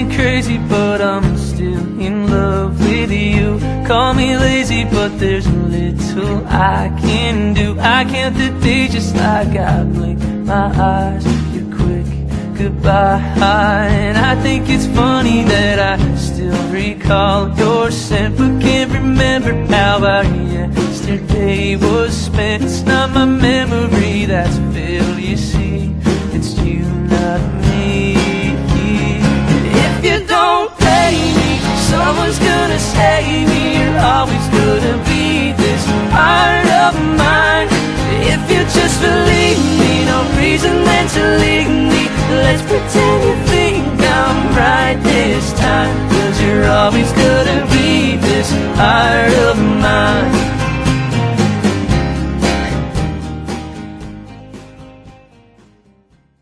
me crazy, but I'm still in love with you. Call me lazy, but there's little I can do. I count the days just like I blink my eyes. You're quick goodbye, and I think it's funny that I still recall your scent, but can't remember how our yesterday was spent. It's not my memory that's failed, you see, it's you, not me. And if you don't pay me, someone's gonna save me.